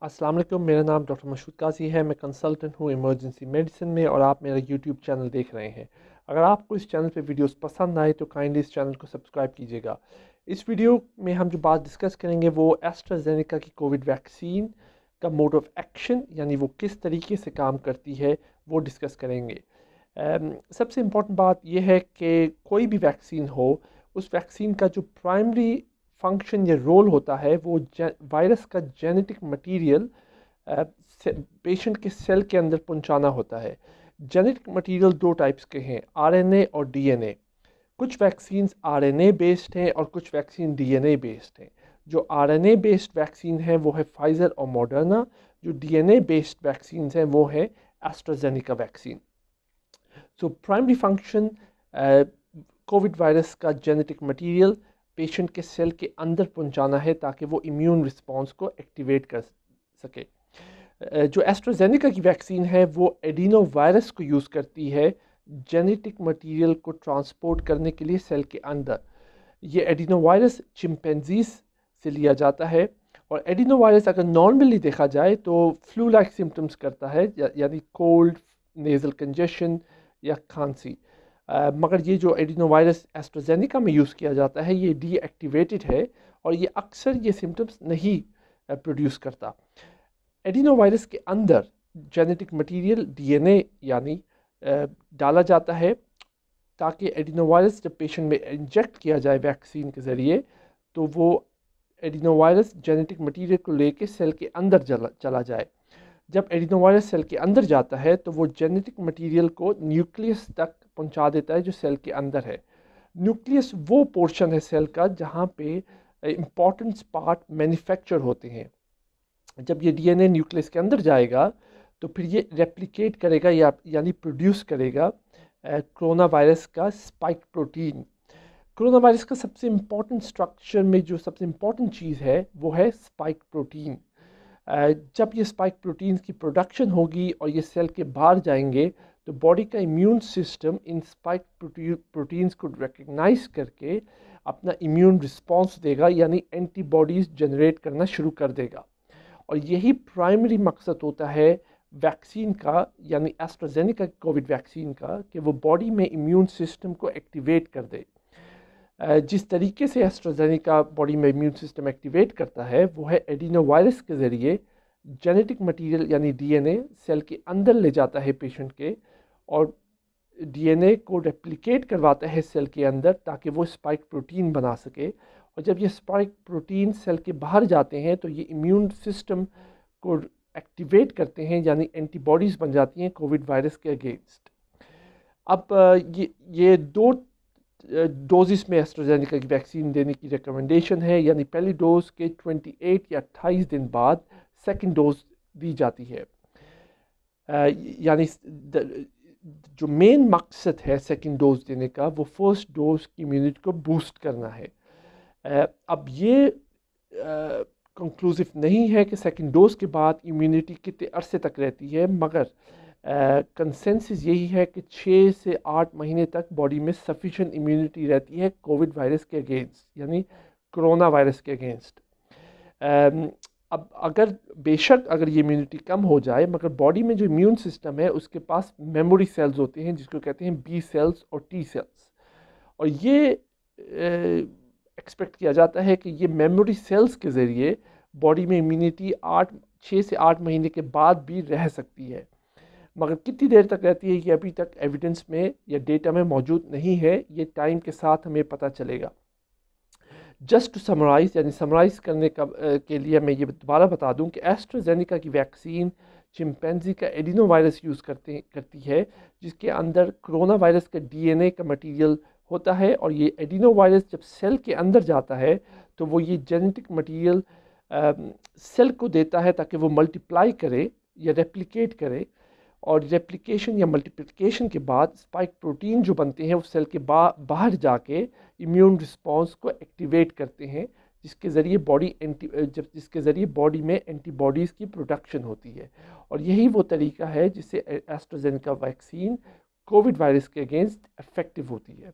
अस्सलाम वालेकुम। मेरा नाम डॉक्टर मशहूद काजी है। मैं कंसल्टेंट हूँ इमरजेंसी मेडिसिन में और आप मेरा यूट्यूब चैनल देख रहे हैं। अगर आपको इस चैनल पे वीडियोस पसंद आए तो काइंडली इस चैनल को सब्सक्राइब कीजिएगा। इस वीडियो में हम जो बात डिस्कस करेंगे वो एस्ट्राजेनेका की कोविड वैक्सीन का मोड ऑफ एक्शन यानी वो किस तरीके से काम करती है वो डिस्कस करेंगे। सबसे इम्पॉर्टेंट बात यह है कि कोई भी वैक्सीन हो, उस वैक्सीन का जो प्राइमरी फंक्शन या रोल होता है वो वायरस का जेनेटिक मटेरियल पेशेंट के सेल के अंदर पहुंचाना होता है। जेनेटिक मटेरियल दो टाइप्स के हैं, आरएनए और डीएनए। कुछ वैक्सीन्स आरएनए बेस्ड हैं और कुछ वैक्सीन डीएनए बेस्ड हैं। जो आरएनए बेस्ड वैक्सीन है वो है फाइज़र और मॉडर्ना। जो डीएनए बेस्ड वैक्सीन्स हैं वो है AstraZeneca vaccine. So primary function Covid virus का जेनेटिक मटेरियल पेशेंट के सेल के अंदर पहुंचाना है ताकि वो इम्यून रिस्पॉन्स को एक्टिवेट कर सके। जो एस्ट्राजेनेका की वैक्सीन है वो एडिनो वायरस को यूज़ करती है जेनेटिक मटेरियल को ट्रांसपोर्ट करने के लिए सेल के अंदर। ये एडिनो वायरस चिंपैंजीज से लिया जाता है और एडिनो वायरस अगर नॉर्मली देखा जाए तो फ्लू लाइक सिम्टम्स करता है, यानी कोल्ड, नेज़ल कंजेशन या खांसी। मगर ये जो एडिनो वायरस एस्ट्राजेनेका में यूज़ किया जाता है ये डीएक्टिवेटेड है और ये अक्सर ये सिम्टम्स नहीं प्रोड्यूस करता। एडिनो वायरस के अंदर जेनेटिक मटेरियल डीएनए यानी डाला जाता है ताकि एडिनो वायरस जब पेशेंट में इंजेक्ट किया जाए वैक्सीन के ज़रिए तो वो एडिनो वायरस जेनेटिक मटेरियल को लेके सेल के अंदर चला जाए। जब एडिनो वायरस सेल के अंदर जाता है तो वो जेनेटिक मटेरियल को न्यूक्लियस तक पहुंचा देता है जो सेल के अंदर है। न्यूक्लियस वो पोर्शन है सेल का जहाँ पे इम्पॉर्टेंट पार्ट मैन्युफैक्चर होते हैं। जब ये डीएनए न्यूक्लियस के अंदर जाएगा तो फिर ये रेप्लिकेट करेगा यानी प्रोड्यूस करेगा कोरोना वायरस का स्पाइक प्रोटीन। कोरोना वायरस का सबसे इम्पॉर्टेंट स्ट्रक्चर में जो सबसे इम्पॉर्टेंट चीज़ है वो है स्पाइक प्रोटीन। जब ये स्पाइक प्रोटीन की प्रोडक्शन होगी और ये सेल के बाहर जाएंगे तो बॉडी का immune system in spike proteins को रिकग्नाइज करके अपना इम्यून रिस्पॉन्स देगा यानी एंटीबॉडीज़ जनरेट करना शुरू कर देगा। और यही प्राइमरी मकसद होता है वैक्सीन का यानी एस्ट्राजेनेका कोविड वैक्सीन का कि वो बॉडी में इम्यून सिस्टम को एक्टिवेट कर दे। जिस तरीके से एस्ट्राजेनेका बॉडी में इम्यून सिस्टम एक्टिवेट करता है वो है एडिनो वायरस के ज़रिए जेनेटिक मटेरियल यानी डीएनए सेल के अंदर ले जाता है पेशेंट के और डीएनए को रेप्लिकेट करवाता है सेल के अंदर ताकि वो स्पाइक प्रोटीन बना सके। और जब ये स्पाइक प्रोटीन सेल के बाहर जाते हैं तो ये इम्यून सिस्टम को एक्टिवेट करते हैं यानी एंटीबॉडीज़ बन जाती हैं कोविड वायरस के अगेंस्ट। अब ये दो डोजेस में एस्ट्राजेनेका की वैक्सीन देने की रिकमेंडेशन है, यानी पहली डोज के 28 या 28 दिन बाद सेकंड डोज दी जाती है। यानी जो मेन मकसद है सेकंड डोज देने का वो फर्स्ट डोज की इम्यूनिटी को बूस्ट करना है। अब ये कंक्लूसिव नहीं है कि सेकंड डोज के बाद इम्यूनिटी कितने अरसे तक रहती है, मगर कंसेंसस यही है कि 6 से 8 महीने तक बॉडी में सफिशेंट इम्यूनिटी रहती है कोविड वायरस के अगेंस्ट यानी कोरोना वायरस के अगेंस्ट। अब बेशक अगर ये इम्यूनिटी कम हो जाए मगर बॉडी में जो इम्यून सिस्टम है उसके पास मेमोरी सेल्स होते हैं जिसको कहते हैं बी सेल्स और टी सेल्स, और ये एक्सपेक्ट किया जाता है कि ये मेमोरी सेल्स के ज़रिए बॉडी में इम्यूनिटी 6 से 8 महीने के बाद भी रह सकती है। मगर कितनी देर तक रहती है ये अभी तक एविडेंस में या डेटा में मौजूद नहीं है, ये टाइम के साथ हमें पता चलेगा। जस्ट टू समराइज़ यानी समराइज़ करने के लिए मैं ये दोबारा बता दूं कि एस्ट्राजेनेका की वैक्सीन चिंपैंजी का एडिनो वायरस यूज़ करती है जिसके अंदर कोरोना वायरस का डीएनए का मटेरियल होता है, और ये एडिनो वायरस जब सेल के अंदर जाता है तो वो ये जेनेटिक मटेरियल सेल को देता है ताकि वो मल्टीप्लाई करे या रेप्लिकेट करे, और रेप्लिकेशन या मल्टीप्लिकेशन के बाद स्पाइक प्रोटीन जो बनते हैं वो सेल के बाहर जाके इम्यून रिस्पॉन्स को एक्टिवेट करते हैं जिसके ज़रिए बॉडी में एंटीबॉडीज़ की प्रोडक्शन होती है। और यही वो तरीका है जिससे एस्ट्राजेनेका वैक्सीन कोविड वायरस के अगेंस्ट इफेक्टिव होती है।